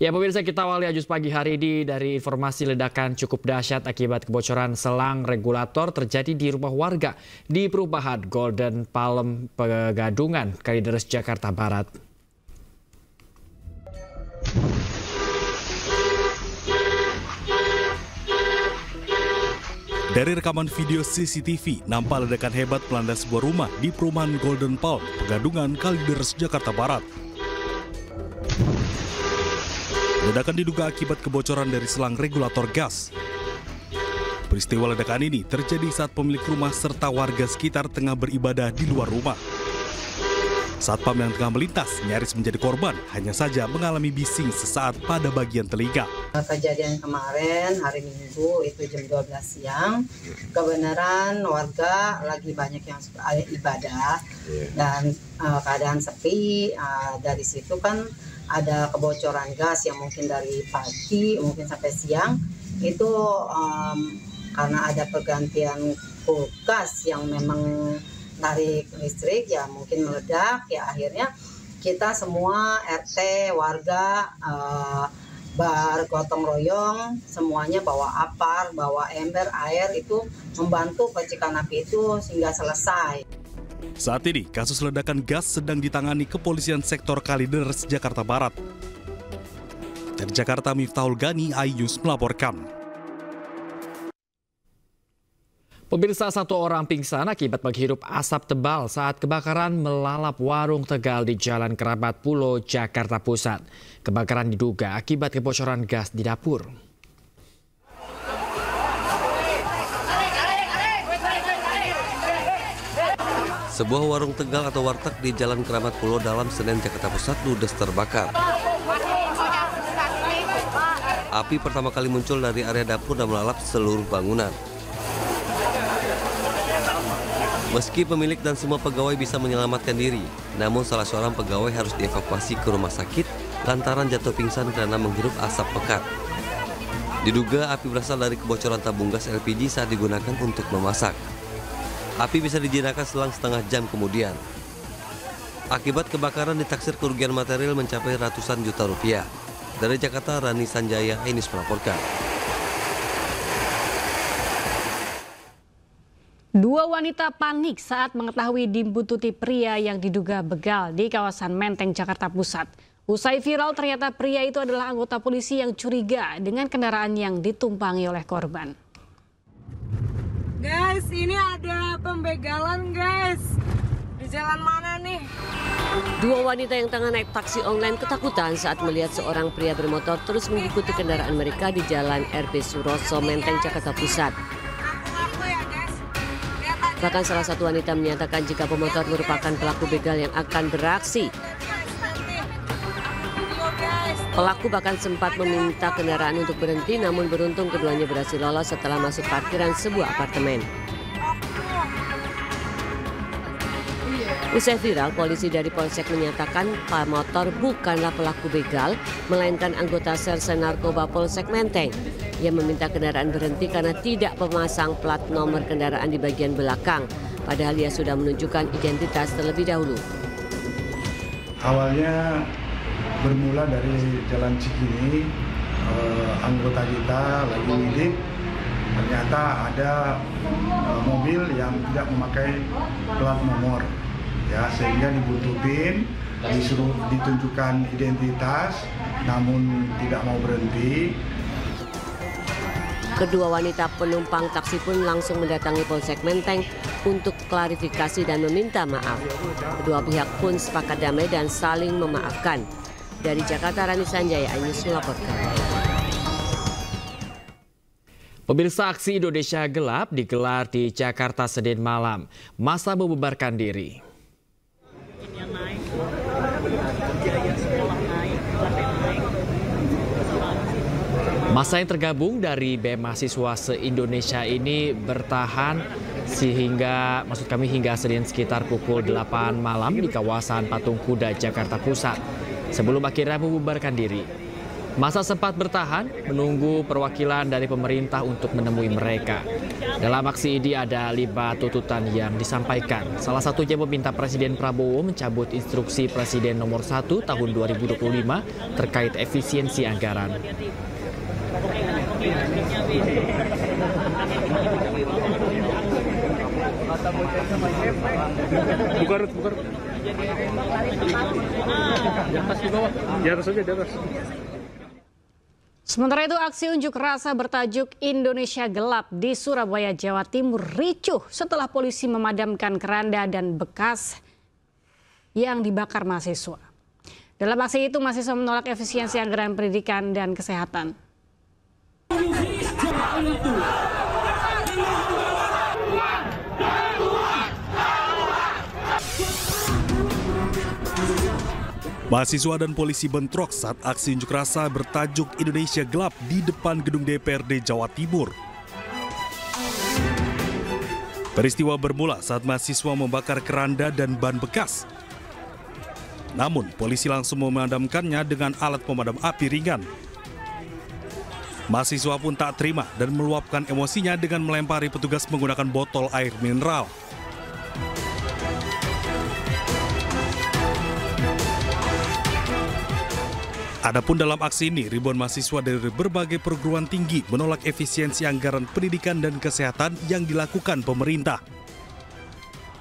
Ya pemirsa, kita awali Ajus pagi hari ini dari informasi ledakan cukup dahsyat akibat kebocoran selang regulator terjadi di rumah warga di perumahan Golden Palm Pegadungan, Kalideres, Jakarta Barat. Dari rekaman video CCTV, nampak ledakan hebat melanda sebuah rumah di perumahan Golden Palm Pegadungan, Kalideres, Jakarta Barat. Ledakan diduga akibat kebocoran dari selang regulator gas. Peristiwa ledakan ini terjadi saat pemilik rumah serta warga sekitar tengah beribadah di luar rumah. Satpam yang tengah melintas nyaris menjadi korban, hanya saja mengalami bising sesaat pada bagian telinga. Kejadian kemarin hari Minggu itu jam 12 siang, kebenaran warga lagi banyak yang ibadah dan keadaan sepi. Dari situ kan ada kebocoran gas yang mungkin dari pagi mungkin sampai siang itu karena ada pergantian kulkas yang memang tarik listrik ya mungkin meledak ya, akhirnya kita semua RT warga bergotong royong semuanya bawa apar, bawa ember air itu membantu percikan api itu sehingga selesai. Saat ini, kasus ledakan gas sedang ditangani Kepolisian Sektor Kalideres, Jakarta Barat. Dari Jakarta, Miftahul Gani, iNews melaporkan. Pemirsa, satu orang pingsan akibat menghirup asap tebal saat kebakaran melalap warung Tegal di Jalan Keramat Pulo, Jakarta Pusat. Kebakaran diduga akibat kebocoran gas di dapur. Sebuah warung Tegal atau warteg di Jalan Keramat Pulo Dalam Senen, Jakarta Pusat ludes terbakar. Api pertama kali muncul dari area dapur dan melalap seluruh bangunan. Meski pemilik dan semua pegawai bisa menyelamatkan diri, namun salah seorang pegawai harus dievakuasi ke rumah sakit lantaran jatuh pingsan karena menghirup asap pekat. Diduga api berasal dari kebocoran tabung gas LPG saat digunakan untuk memasak. Api bisa dijinakkan selang setengah jam kemudian. Akibat kebakaran ditaksir kerugian material mencapai ratusan juta rupiah. Dari Jakarta, Rani Sanjaya, iNews melaporkan. Dua wanita panik saat mengetahui dibuntuti pria yang diduga begal di kawasan Menteng, Jakarta Pusat. Usai viral, ternyata pria itu adalah anggota polisi yang curiga dengan kendaraan yang ditumpangi oleh korban. Guys, ini ada pembegalan guys. Di jalan mana nih? Dua wanita yang tengah naik taksi online ketakutan saat melihat seorang pria bermotor terus mengikuti kendaraan mereka di Jalan RB Suroso, Menteng, Jakarta Pusat. Bahkan salah satu wanita menyatakan jika pemotor merupakan pelaku begal yang akan beraksi. Pelaku bahkan sempat meminta kendaraan untuk berhenti, namun beruntung keduanya berhasil lolos setelah masuk parkiran sebuah apartemen. Usai viral, polisi dari Polsek menyatakan pemotor bukanlah pelaku begal, melainkan anggota Serse Narkoba Polsek Menteng. Ia meminta kendaraan berhenti karena tidak memasang plat nomor kendaraan di bagian belakang, padahal ia sudah menunjukkan identitas terlebih dahulu. Awalnya bermula dari Jalan Cikini, anggota kita lagi lidik, ternyata ada mobil yang tidak memakai plat nomor, ya, sehingga dibuntutin, disuruh ditunjukkan identitas, namun tidak mau berhenti. Kedua wanita penumpang taksi pun langsung mendatangi Polsek Menteng untuk klarifikasi dan meminta maaf. Kedua pihak pun sepakat damai dan saling memaafkan. Dari Jakarta, Rani Sanjaya, iNews melaporkan. Pemirsa, aksi Indonesia Gelap digelar di Jakarta Senin malam. Massa membubarkan diri. Massa yang tergabung dari BEM mahasiswa se-Indonesia ini bertahan hingga Senin sekitar pukul 8 malam di kawasan Patung Kuda, Jakarta Pusat, sebelum akhirnya membubarkan diri. Massa sempat bertahan menunggu perwakilan dari pemerintah untuk menemui mereka. Dalam aksi ini ada 5 tuntutan yang disampaikan. Salah satunya meminta Presiden Prabowo mencabut instruksi Presiden nomor 1 tahun 2025 terkait efisiensi anggaran. Buka. Di atas, di bawah. Di atas aja, di atas. Sementara itu, aksi unjuk rasa bertajuk Indonesia Gelap di Surabaya, Jawa Timur ricuh setelah polisi memadamkan keranda dan bekas yang dibakar mahasiswa. Dalam aksi itu, mahasiswa menolak efisiensi anggaran pendidikan dan kesehatan. Mahasiswa dan polisi bentrok saat aksi unjuk rasa bertajuk Indonesia Gelap di depan gedung DPRD Jawa Timur. Peristiwa bermula saat mahasiswa membakar keranda dan ban bekas. Namun, polisi langsung memadamkannya dengan alat pemadam api ringan. Mahasiswa pun tak terima dan meluapkan emosinya dengan melempari petugas menggunakan botol air mineral. Adapun dalam aksi ini, ribuan mahasiswa dari berbagai perguruan tinggi menolak efisiensi anggaran pendidikan dan kesehatan yang dilakukan pemerintah.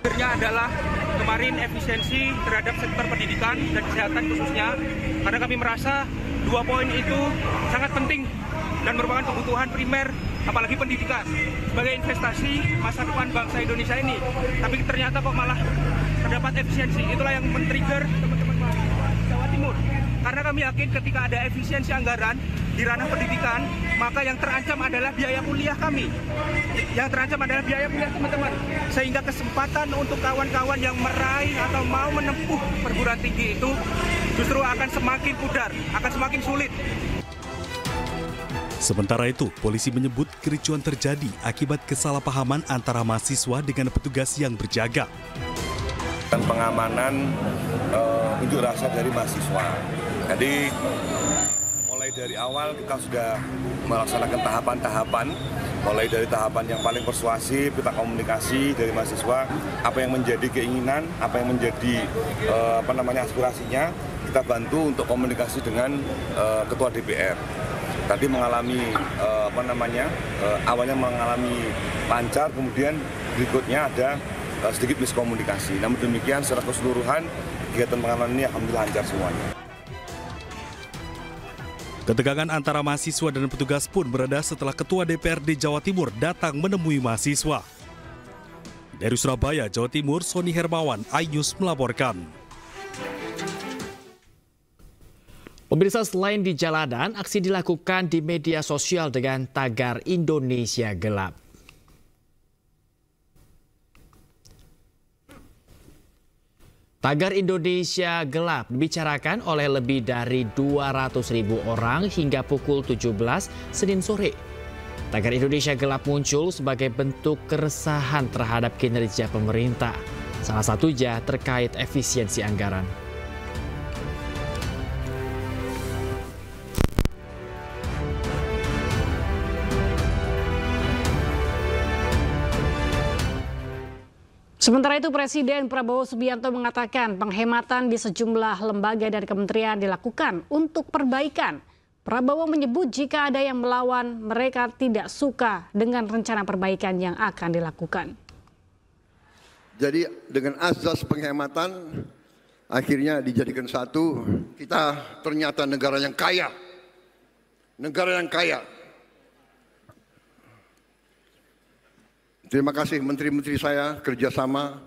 Akhirnya adalah kemarin efisiensi terhadap sektor pendidikan dan kesehatan khususnya, karena kami merasa 2 poin itu sangat penting dan merupakan kebutuhan primer, apalagi pendidikan sebagai investasi masa depan bangsa Indonesia ini. Tapi ternyata kok malah terdapat efisiensi. Itulah yang men-trigger teman-teman mahasiswa Jawa Timur. Karena kami yakin ketika ada efisiensi anggaran di ranah pendidikan, maka yang terancam adalah biaya kuliah kami. Yang terancam adalah biaya kuliah teman-teman. Sehingga kesempatan untuk kawan-kawan yang meraih atau mau menempuh perguruan tinggi itu justru akan semakin pudar, akan semakin sulit. Sementara itu, polisi menyebut kericuan terjadi akibat kesalahpahaman antara mahasiswa dengan petugas yang berjaga. Dan pengamanan unjuk rasa dari mahasiswa. Jadi mulai dari awal kita sudah melaksanakan tahapan-tahapan, mulai dari tahapan yang paling persuasif, kita komunikasi dari mahasiswa, apa yang menjadi keinginan, apa yang menjadi aspirasinya, kita bantu untuk komunikasi dengan Ketua DPR. Tadi mengalami awalnya mengalami lancar, kemudian berikutnya ada sedikit miskomunikasi. Namun demikian secara keseluruhan kegiatan pengamanan ini alhamdulillah lancar semuanya. Ketegangan antara mahasiswa dan petugas pun berada setelah Ketua DPRD Jawa Timur datang menemui mahasiswa. Dari Surabaya, Jawa Timur, Sony Hermawan, iNews melaporkan. Pemirsa, selain di jalanan, aksi dilakukan di media sosial dengan tagar Indonesia Gelap. Tagar Indonesia Gelap dibicarakan oleh lebih dari 200.000 orang hingga pukul 17 Senin sore. Tagar Indonesia Gelap muncul sebagai bentuk keresahan terhadap kinerja pemerintah. Salah satunya terkait efisiensi anggaran. Sementara itu, Presiden Prabowo Subianto mengatakan penghematan di sejumlah lembaga dan kementerian dilakukan untuk perbaikan. Prabowo menyebut jika ada yang melawan, mereka tidak suka dengan rencana perbaikan yang akan dilakukan. Jadi dengan azas penghematan, akhirnya dijadikan satu, kita ternyata negara yang kaya. Negara yang kaya. Terima kasih menteri-menteri saya kerjasama,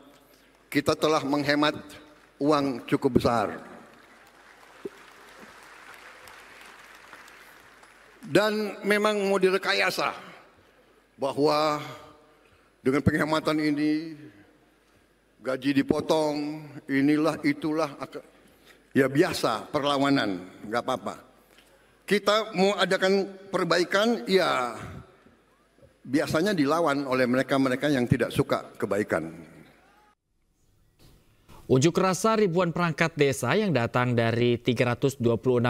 kita telah menghemat uang cukup besar. Dan memang mau direkayasa bahwa dengan penghematan ini gaji dipotong, inilah itulah, ya biasa perlawanan, nggak apa-apa. Kita mau adakan perbaikan, ya biasanya dilawan oleh mereka-mereka yang tidak suka kebaikan. Unjuk rasa ribuan perangkat desa yang datang dari 326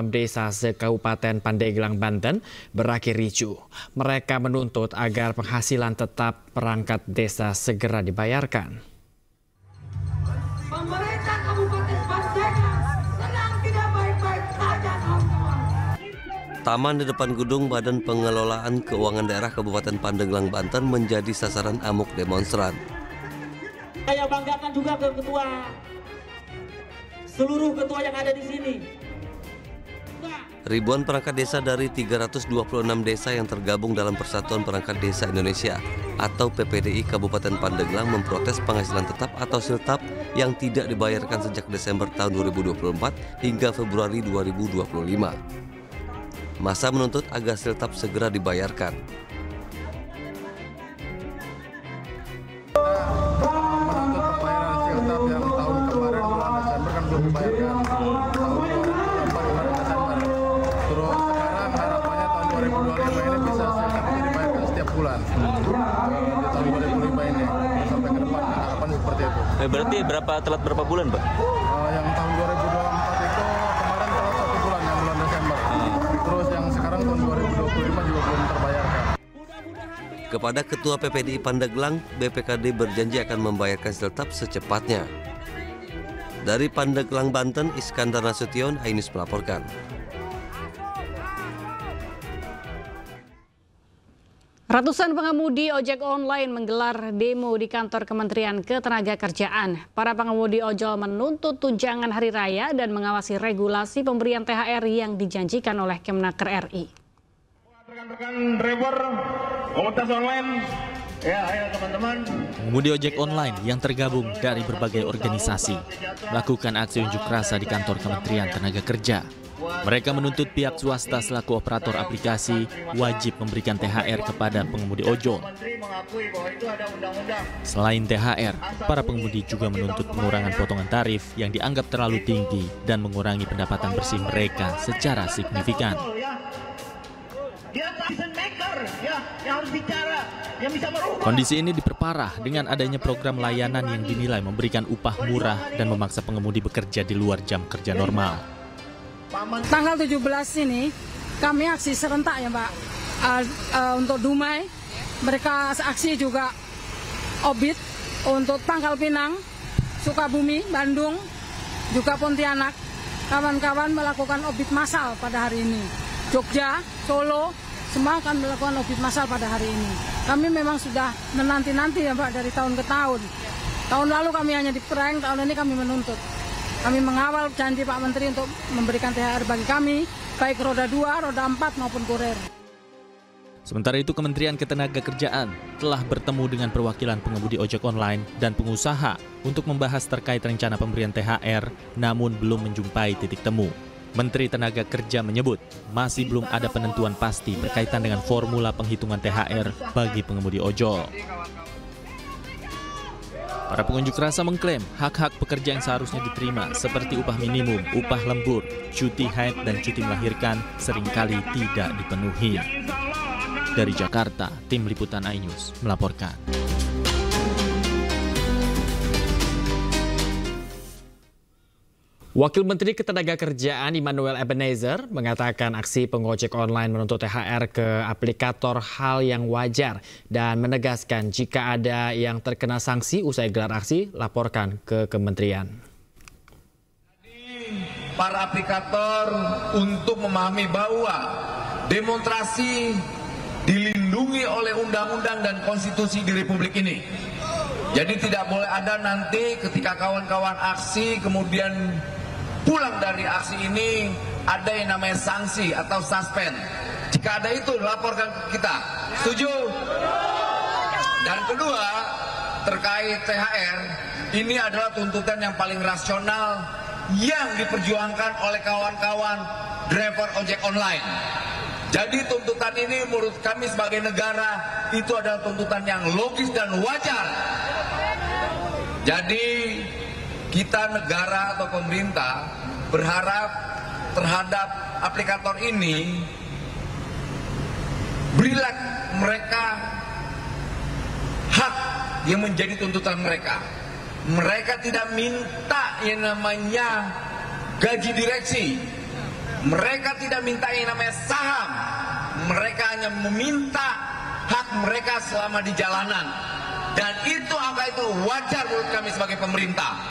desa se-Kabupaten Pandeglang, Banten berakhir ricuh. Mereka menuntut agar penghasilan tetap perangkat desa segera dibayarkan. Pemerintah Kabupaten Pandeglang sedang tidak baik-baik saja, kawan-kawan. Taman di depan gedung Badan Pengelolaan Keuangan Daerah Kabupaten Pandeglang, Banten menjadi sasaran amuk demonstran. Saya banggakan juga ke seluruh ketua yang ada di sini. Ribuan perangkat desa dari 326 desa yang tergabung dalam Persatuan Perangkat Desa Indonesia atau PPDI Kabupaten Pandeglang memprotes penghasilan tetap atau siltap yang tidak dibayarkan sejak Desember tahun 2024 hingga Februari 2025. Masa menuntut agar siltap segera dibayarkan. Berarti berapa bulan, Pak? Yang tahun 2024 itu kemarin telat 1 bulan, yang bulan Desember. Terus yang sekarang tahun 2025 juga belum terbayarkan. Kepada Ketua PPDI Pandeglang, BPKD berjanji akan membayarkan siltap secepatnya. Dari Pandeglang, Banten, Iskandar Nasution, Ainus melaporkan. Ratusan pengemudi ojek online menggelar demo di kantor Kementerian Ketenagakerjaan. Para pengemudi ojol menuntut tunjangan hari raya dan mengawasi regulasi pemberian THR yang dijanjikan oleh Kemenaker RI. Rekan-rekan driver, komunitas online, ya ayo teman-teman. Pengemudi ojek online yang tergabung dari berbagai organisasi melakukan aksi unjuk rasa di kantor Kementerian Tenaga Kerja. Mereka menuntut pihak swasta selaku operator aplikasi wajib memberikan THR kepada pengemudi ojol. Selain THR, para pengemudi juga menuntut pengurangan potongan tarif yang dianggap terlalu tinggi dan mengurangi pendapatan bersih mereka secara signifikan. Kondisi ini diperparah dengan adanya program layanan yang dinilai memberikan upah murah dan memaksa pengemudi bekerja di luar jam kerja normal. Tanggal 17 ini kami aksi serentak ya Pak, untuk Dumai, mereka aksi juga Obit, untuk Pangkal Pinang, Sukabumi, Bandung, juga Pontianak, kawan-kawan melakukan Obit massal pada hari ini. Jogja, Solo, semua akan melakukan Obit massal pada hari ini. Kami memang sudah menanti-nanti ya Pak dari tahun ke tahun. Tahun lalu kami hanya di prank, tahun ini kami menuntut. Kami mengawal janji Pak Menteri untuk memberikan THR bagi kami, baik roda 2, roda 4 maupun kurir. Sementara itu Kementerian Ketenagakerjaan telah bertemu dengan perwakilan pengemudi ojek online dan pengusaha untuk membahas terkait rencana pemberian THR, namun belum menjumpai titik temu. Menteri Tenaga Kerja menyebut masih belum ada penentuan pasti berkaitan dengan formula penghitungan THR bagi pengemudi ojol. Para pengunjuk rasa mengklaim hak-hak pekerja yang seharusnya diterima seperti upah minimum, upah lembur, cuti haid, dan cuti melahirkan seringkali tidak dipenuhi. Dari Jakarta, Tim Liputan iNews melaporkan. Wakil Menteri Ketenagakerjaan Immanuel Ebenezer mengatakan aksi pengojek online menuntut THR ke aplikator hal yang wajar dan menegaskan jika ada yang terkena sanksi usai gelar aksi, laporkan ke kementerian. Para aplikator untuk memahami bahwa demonstrasi dilindungi oleh undang-undang dan konstitusi di Republik ini. Jadi tidak boleh ada nanti ketika kawan-kawan aksi kemudian pulang dari aksi ini ada yang namanya sanksi atau suspend. Jika ada itu laporkan ke kita. Setuju? Dan kedua, terkait THR, ini adalah tuntutan yang paling rasional yang diperjuangkan oleh kawan-kawan driver ojek online. Jadi tuntutan ini menurut kami sebagai negara itu adalah tuntutan yang logis dan wajar. Jadi kita negara atau pemerintah berharap terhadap aplikator ini berilah mereka hak yang menjadi tuntutan mereka. Mereka tidak minta yang namanya gaji direksi. Mereka tidak minta yang namanya saham. Mereka hanya meminta hak mereka selama di jalanan. Dan itu angka itu wajar menurut kami sebagai pemerintah.